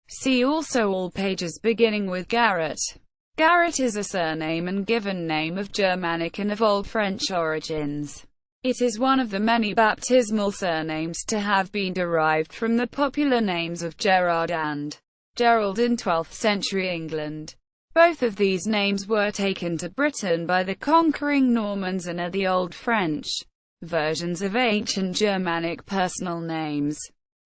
See also all pages beginning with Garrett. Garrett is a surname and given name of Germanic and of Old French origins. It is one of the many baptismal surnames to have been derived from the popular names of Gerard and Gerald in 12th century England. Both of these names were taken to Britain by the conquering Normans and are the Old French versions of ancient Germanic personal names.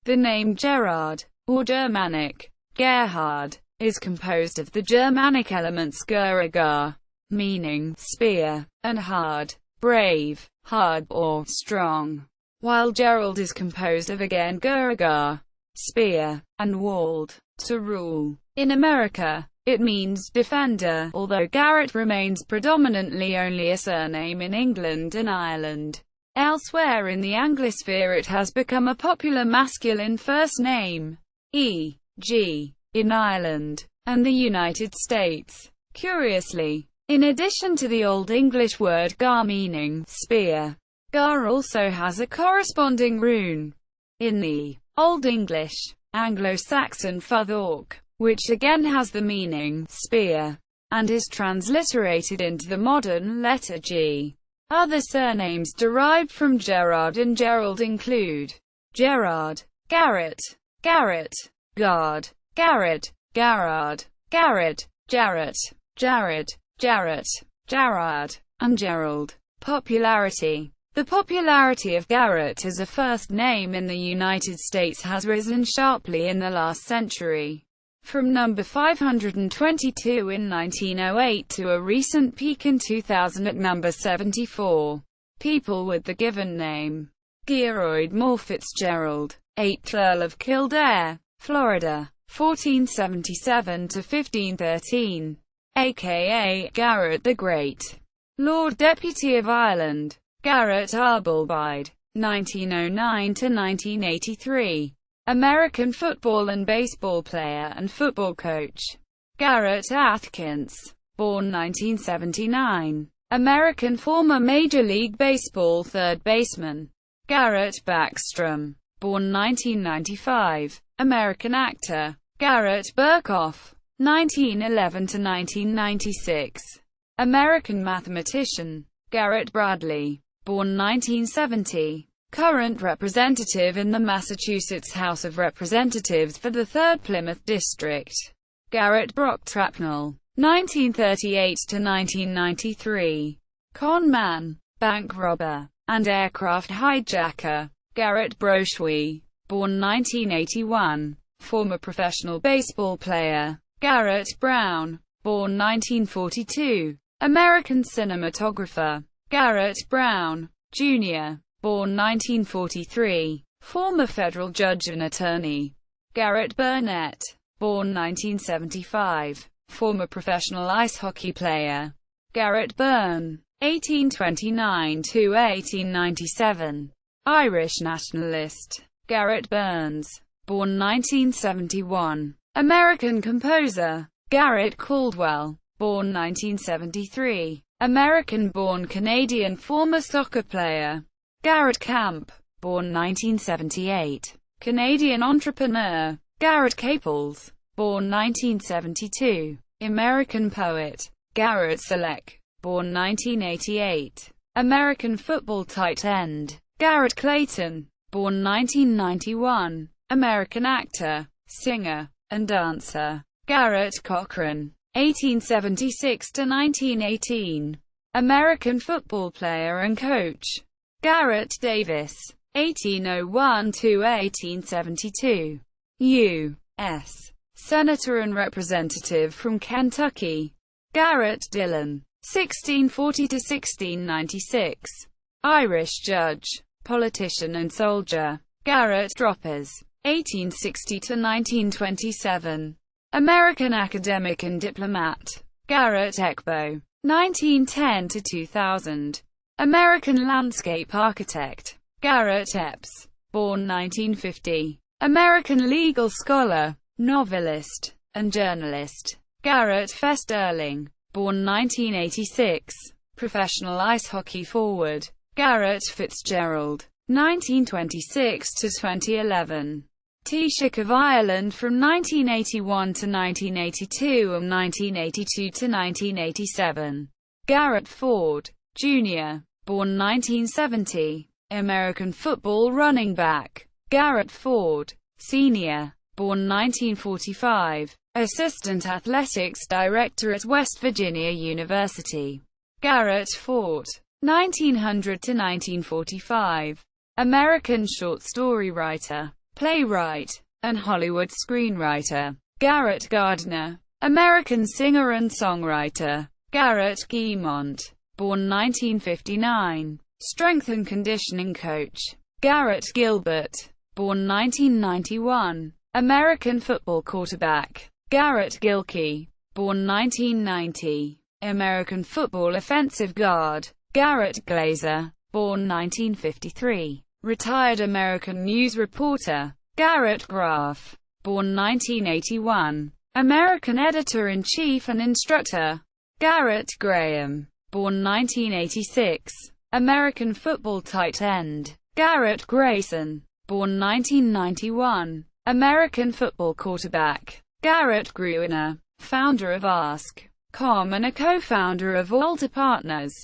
The name Gerhard, or Germanic, Gerhard, is composed of the Germanic elements Gerhard, meaning spear, and hard, brave, hard, or strong, while Gerald is composed of again Gerhard, spear, and wald, to rule. In America, it means defender, although Garrett remains predominantly only a surname in England and Ireland. Elsewhere in the Anglosphere it has become a popular masculine first name, e.g., in Ireland and the United States. Curiously, in addition to the Old English word gar meaning spear, gar also has a corresponding rune in the Old English, Anglo-Saxon futhorc, which again has the meaning spear, and is transliterated into the modern letter G. Other surnames derived from Gerard and Gerald include Gerard, Garrett, Garrett, Gard, Garrett, Gerhard, Garrett, Jarrett, Jared, Jarrett, Gerard, and Gerald. Popularity. The popularity of Garrett as a first name in the United States has risen sharply in the last century, from number 522 in 1908 to a recent peak in 2000 at number 74. People with the given name Geroid Moore Fitzgerald, 8th Earl of Kildare, Florida, 1477 to 1513, aka Garrett the Great, Lord Deputy of Ireland. Garrett Arbelbide, 1909 to 1983, American football and baseball player and football coach. Garrett Atkins, born 1979, American former Major League Baseball third baseman. Garrett Backstrom, born 1995, American actor. Garrett Birkhoff, 1911 to 1996, American mathematician. Garrett Bradley, born 1970, current representative in the Massachusetts House of Representatives for the 3rd Plymouth District. Garrett Brock Trapnell, 1938 to 1993, con man, bank robber, and aircraft hijacker. Garrett Broshwe, born 1981, former professional baseball player. Garrett Brown, born 1942, American cinematographer. Garrett Brown, Jr., born 1943, former federal judge and attorney. Garrett Burnett, born 1975, former professional ice hockey player. Garrett Byrne, 1829 to 1897, Irish nationalist. Garrett Burns, born 1971, American composer. Garrett Caldwell, born 1973, American-born Canadian former soccer player. Garrett Camp, born 1978, Canadian entrepreneur. Garrett Caples, born 1972, American poet. Garrett Selleck, born 1988, American football tight end. Garrett Clayton, born 1991, American actor, singer, and dancer. Garrett Cochran, 1876 to 1918, American football player and coach. Garrett Davis, 1801 to 1872, U.S. Senator and Representative from Kentucky. Garrett Dillon, 1640 to 1696, Irish judge, politician and soldier. Garrett Droppers, 1860 to 1927, American academic and diplomat. Garrett Ekbo, 1910 to 2000, American landscape architect. Garrett Epps, born 1950, American legal scholar, novelist, and journalist. Garrett Festerling, born 1986, professional ice hockey forward. Garrett Fitzgerald, 1926 to 2011, Taoiseach of Ireland from 1981 to 1982 and 1982 to 1987. Garrett Ford, Jr., born 1970, American football running back. Garrett Ford, Sr., born 1945, Assistant Athletics Director at West Virginia University. Garrett Ford, 1900 to 1945, American short story writer, playwright, and Hollywood screenwriter. Garrett Gardner, American singer and songwriter. Garrett Guimont, born 1959, strength and conditioning coach. Garrett Gilbert, born 1991, American football quarterback. Garrett Gilkey, born 1990, American football offensive guard. Garrett Glazer, born 1953, retired American news reporter. Garrett Graff, born 1981, American editor-in-chief and instructor. Garrett Graham, born 1986, American football tight end. Garrett Grayson, born 1991, American football quarterback. Garrett Gruiner, founder of Ask.com and a co-founder of Walter Partners.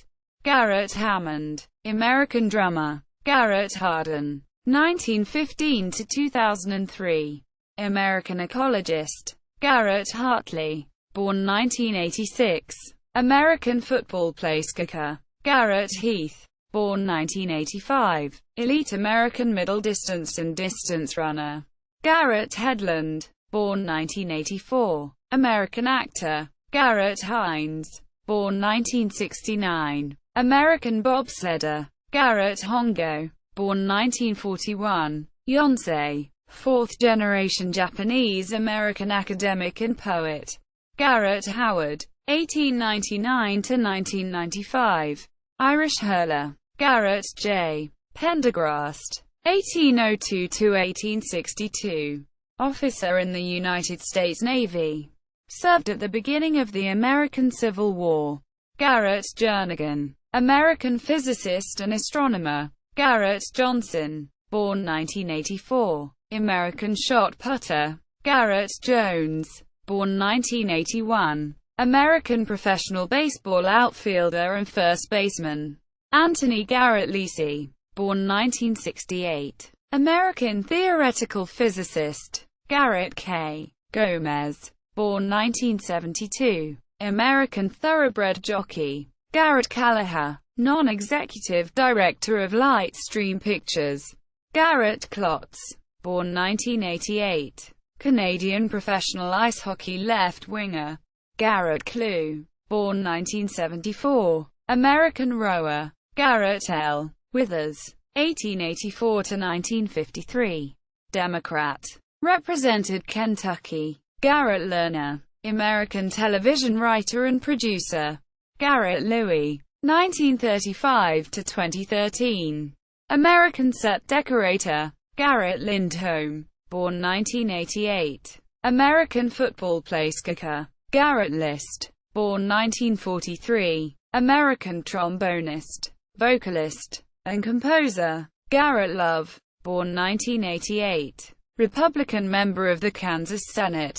Garrett Hammond, American drummer. Garrett Hardin, 1915 to 2003, American ecologist. Garrett Hartley, born 1986, American football placekicker. Garrett Heath, born 1985, elite American middle distance and distance runner. Garrett Hedlund, born 1984, American actor. Garrett Hines, born 1969, American bobsledder. Garrett Hongo, born 1941, Yonsei, fourth-generation Japanese-American academic and poet. Garrett Howard, 1899 to 1995, Irish hurler. Garrett J. Pendergrast, 1802 to 1862, officer in the United States Navy. Served at the beginning of the American Civil War. Garrett Jernigan, American physicist and astronomer. Garrett Johnson, born 1984, American shot putter. Garrett Jones, born 1981, American professional baseball outfielder and first baseman. Anthony Garrett Lisi, born 1968, American theoretical physicist. Garrett K. Gomez, born 1972, American thoroughbred jockey. Garrett Callagher, non-executive director of Lightstream Pictures. Garrett Klotz, born 1988, Canadian professional ice hockey left-winger. Garrett Clue, born 1974, American rower. Garrett L. Withers, 1884 to 1953, Democrat. Represented Kentucky. Garrett Lerner, American television writer and producer. Garrett Louis, 1935 to 2013, American set decorator. Garrett Lindholm, born 1988, American football placekicker. Garrett List, born 1943, American trombonist, vocalist, and composer. Garrett Love, born 1988, Republican member of the Kansas Senate.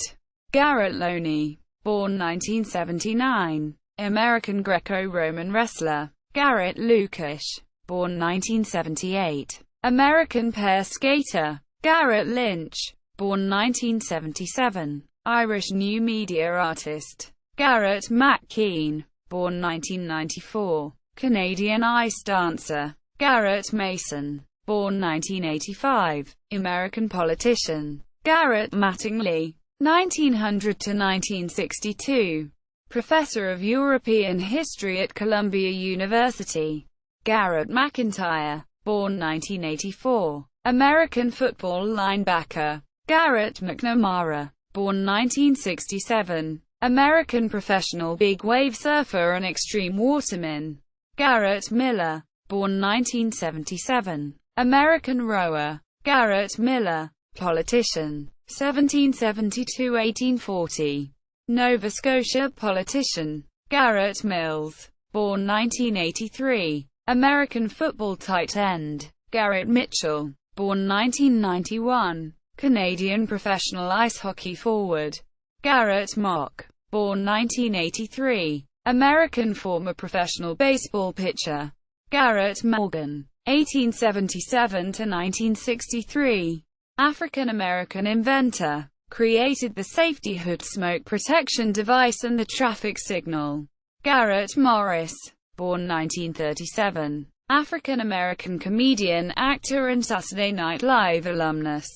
Garrett Loney, born 1979, American Greco-Roman wrestler. Garrett Lukash, born 1978, American pair skater. Garrett Lynch, born 1977, Irish new media artist. Garrett McKean, born 1994, Canadian ice dancer. Garrett Mason, born 1985, American politician. Garrett Mattingly, 1900 to 1962, professor of European history at Columbia University. Garrett McIntyre, born 1984, American football linebacker. Garrett McNamara, born 1967, American professional big wave surfer and extreme waterman. Garrett Miller, born 1977, American rower. Garrett Miller, politician, 1770–1840, Nova Scotia politician. Garrett Mills, born 1983, American football tight end. Garrett Mitchell, born 1991, Canadian professional ice hockey forward. Garrett Mock, born 1983. American former professional baseball pitcher. Garrett Morgan, 1877 to 1963. African American inventor. Created the safety hood smoke protection device and the traffic signal. Garrett Morris, born 1937. African American comedian, actor and Saturday Night Live alumnus.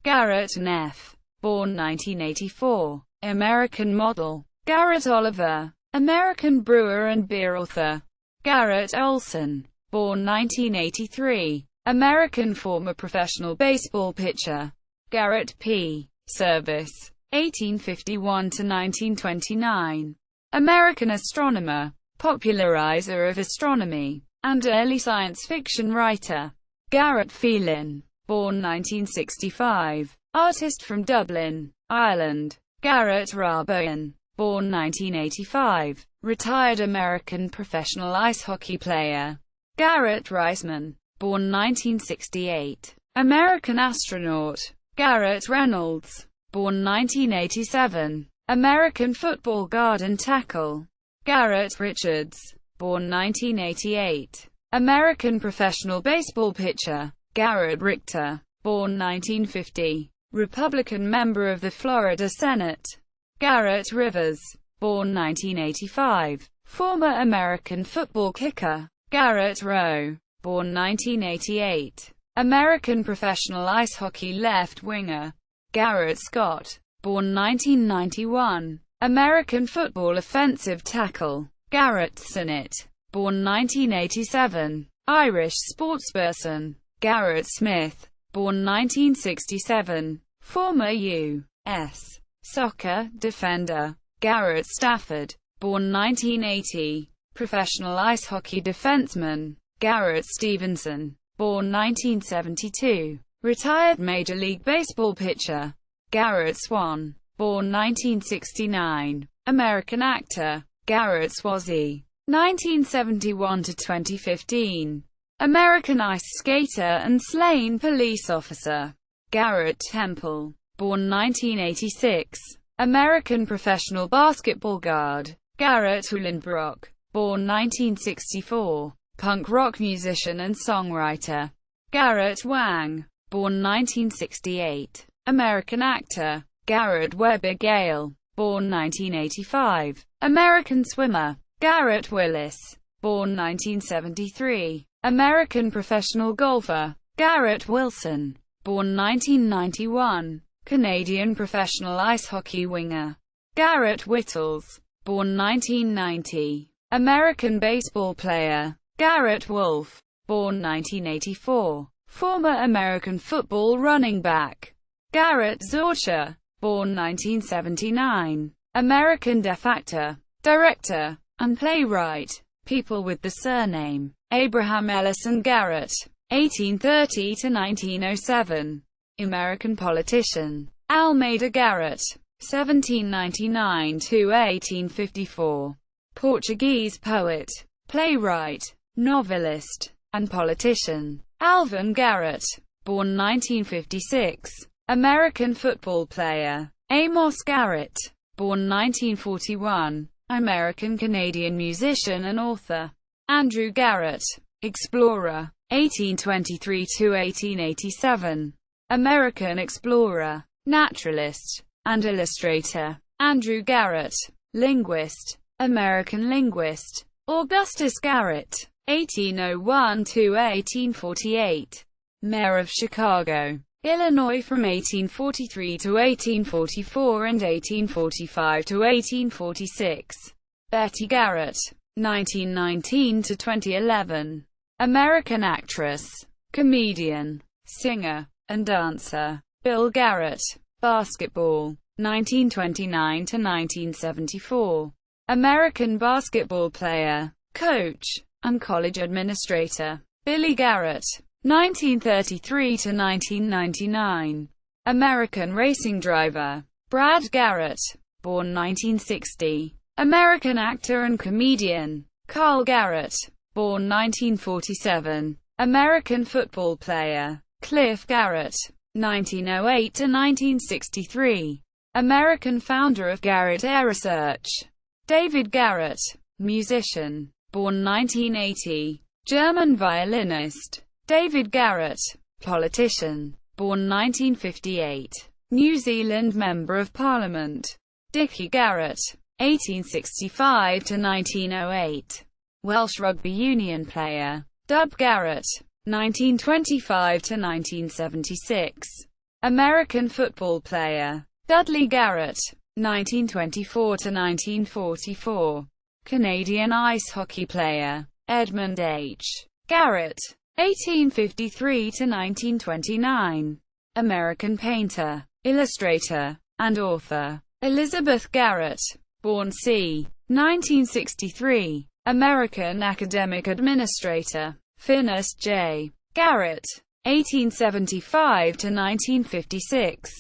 Garrett Neff, born 1984. American model. Garrett Oliver, American brewer and beer author. Garrett Olson, born 1983. American former professional baseball pitcher. Garrett P. Service, 1851 to 1929. American astronomer, popularizer of astronomy, and early science fiction writer. Garrett Phelan, born 1965. Artist from Dublin, Ireland. Garrett Raboyan, born 1985. Retired American professional ice hockey player. Garrett Reisman, born 1968. American astronaut. Garrett Reynolds, born 1987. American football guard and tackle. Garrett Richards, born 1988. American professional baseball pitcher. Garrett Richter, born 1950. Republican member of the Florida Senate. Garrett Rivers, born 1985. Former American football kicker. Garrett Rowe, born 1988. American professional ice hockey left winger. Garrett Scott, born 1991. American football offensive tackle. Garrett Sinnott, born 1987. Irish sportsperson. Garrett Smith, born 1967. Former U.S. soccer defender. Garrett Stafford, born 1980. Professional ice hockey defenseman. Garrett Stevenson, born 1972. Retired Major League Baseball pitcher. Garrett Swan, born 1969. American actor. Garrett Swasey, 1971 to 2015. American ice skater and slain police officer. Garrett Temple, born 1986. American professional basketball guard. Garrett Uhlenbrock, born 1964. Punk rock musician and songwriter. Garrett Wang, born 1968. American actor. Garrett Weber Gale, born 1985. American swimmer. Garrett Willis, born 1973. American professional golfer. Garrett Wilson, born 1991. Canadian professional ice hockey winger. Garrett Whittles, born 1990. American baseball player. Garrett Wolfe, born 1984. Former American football running back. Garrett Zorcha, born 1979. American deaf actor, director, and playwright. People with the surname Abraham Ellison Garrett, 1830 to 1907. American politician. Almeida Garrett, 1799 to 1854. Portuguese poet, playwright, novelist, and politician. Alvin Garrett, born 1956. American football player. Amos Garrett, born 1941. American-Canadian musician and author. Andrew Garrett, explorer, 1823 to 1887. American explorer, naturalist, and illustrator. Andrew Garrett, linguist, American linguist. Augustus Garrett, 1801 to 1848. Mayor of Chicago, Illinois from 1843 to 1844 and 1845 to 1846. Betty Garrett, 1919 to 2011. American actress, comedian, singer, and dancer. Bill Garrett, basketball, 1929 to 1974. American basketball player, coach, and college administrator. Billy Garrett, 1933 to 1999. American racing driver. Brad Garrett, born 1960. American actor and comedian. Carl Garrett, born 1947. American football player. Cliff Garrett, 1908 to 1963. American founder of Garrett Air Research. David Garrett, musician, born 1980. German violinist. David Garrett, politician, born 1958. New Zealand Member of Parliament. Dickie Garrett, 1865 to 1908. Welsh rugby union player. Dub Garrett, 1925 to 1976. American football player. Dudley Garrett, 1924 to 1944. Canadian ice hockey player. Edmund H. Garrett, 1853 to 1929. American painter, illustrator, and author. Elizabeth Garrett, born c. 1963. American academic administrator. Finis J. Garrett, 1875 to 1956.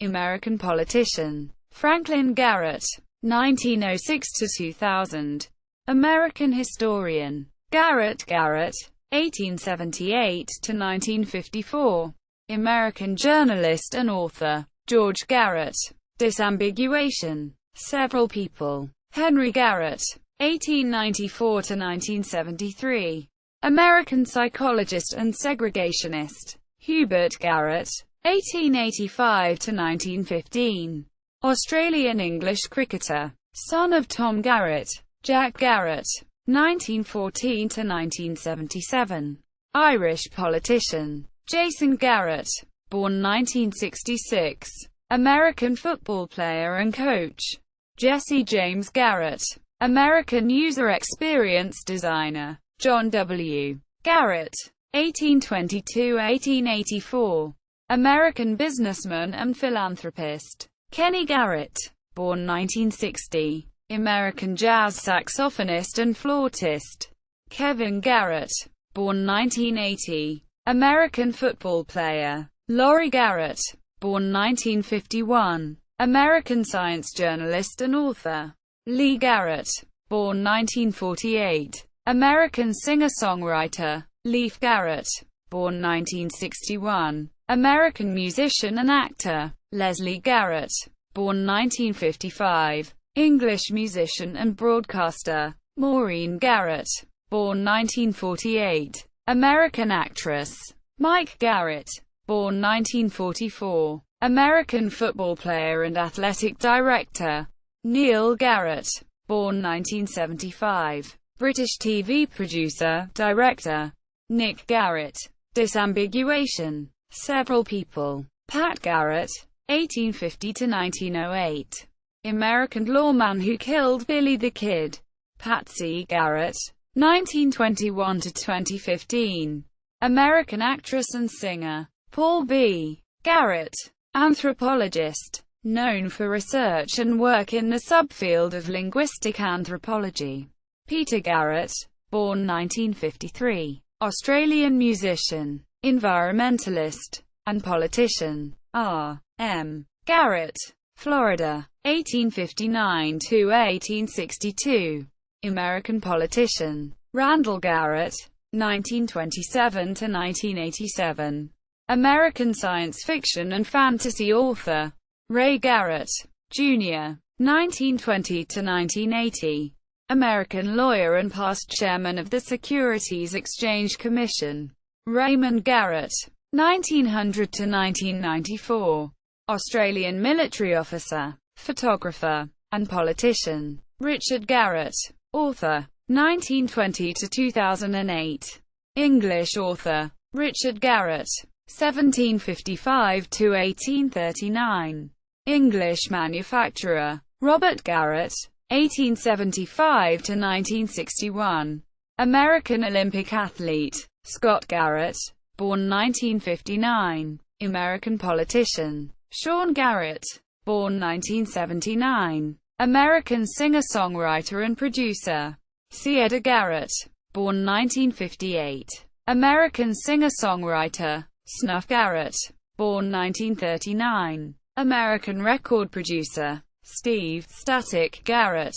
American politician. Franklin Garrett, 1906 to 2000. American historian. Garrett Garrett, 1878 to 1954. American journalist and author. George Garrett. Disambiguation. Several people. Henry Garrett, 1894 to 1973. American psychologist and segregationist. Hubert Garrett, 1885 to 1915. Australian English cricketer. Son of Tom Garrett. Jack Garrett, 1914 to 1977. Irish politician. Jason Garrett, born 1966. American football player and coach. Jesse James Garrett, American user experience designer. John W. Garrett, 1822–1884. American businessman and philanthropist. Kenny Garrett, born 1960. American jazz saxophonist and flautist. Kevin Garrett, born 1980. American football player. Laurie Garrett, born 1951. American science journalist and author. Lee Garrett, born 1948. American singer-songwriter. Leif Garrett, born 1961. American musician and actor. Leslie Garrett, born 1955. English musician and broadcaster. Maureen Garrett, born 1948. American actress. Mike Garrett, born 1944. American football player and athletic director. Neil Garrett, born 1975. British TV producer, director. Nick Garrett. Disambiguation. Several people. Pat Garrett, 1850 to 1908. American lawman who killed Billy the Kid. Patsy Garrett, 1921 to 2015. American actress and singer. Paul B. Garrett, anthropologist, known for research and work in the subfield of linguistic anthropology. Peter Garrett, born 1953. Australian musician, environmentalist, and politician. R. M. Garrett, Florida, 1859 to 1862. American politician. Randall Garrett, 1927 to 1987. American science fiction and fantasy author. Ray Garrett, Jr., 1920 to 1980. American lawyer and past chairman of the Securities Exchange Commission. Raymond Garrett, 1900 to 1994. Australian military officer, photographer, and politician. Richard Garrett, author, 1920 to 2008. English author. Richard Garrett, 1755 to 1839. English manufacturer. Robert Garrett, 1875 to 1961. American Olympic athlete. Scott Garrett, born 1959. American politician. Sean Garrett, born 1979. American singer-songwriter and producer. Cedar Garrett, born 1958. American singer-songwriter. Snuff Garrett, born 1939. American record producer. Steve Static Garrett,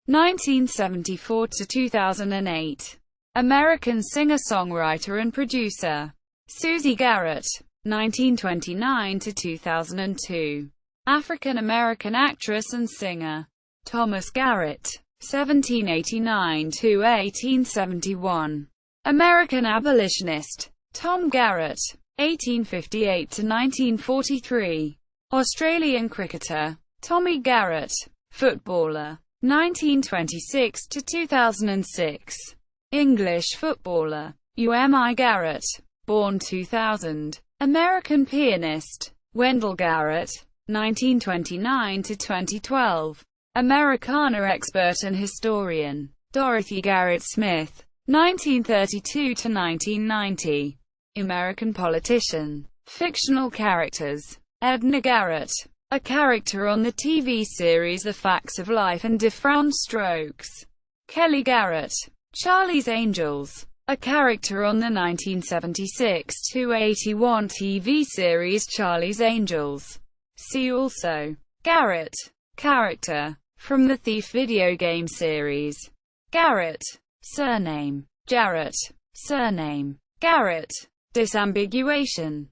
1974 to 2008. American singer-songwriter and producer. Susie Garrett, 1929 to 2002. African-American actress and singer. Thomas Garrett, 1789 to 1871. American abolitionist. Tom Garrett, 1858 to 1943. Australian cricketer. Tommy Garrett. Footballer, 1926 to 2006. English footballer. Umi Garrett, born 2000. American pianist. Wendell Garrett, 1929 to 2012. Americana expert and historian. Dorothy Garrett Smith, 1932 to 1990. American politician. Fictional characters. Edna Garrett, a character on the TV series The Facts of Life and Diff'rent Strokes. Kelly Garrett, Charlie's Angels, a character on the 1976-81 TV series Charlie's Angels. See also. Garrett, character, from the Thief video game series. Garrett, surname. Jarrett, surname. Garrett, disambiguation.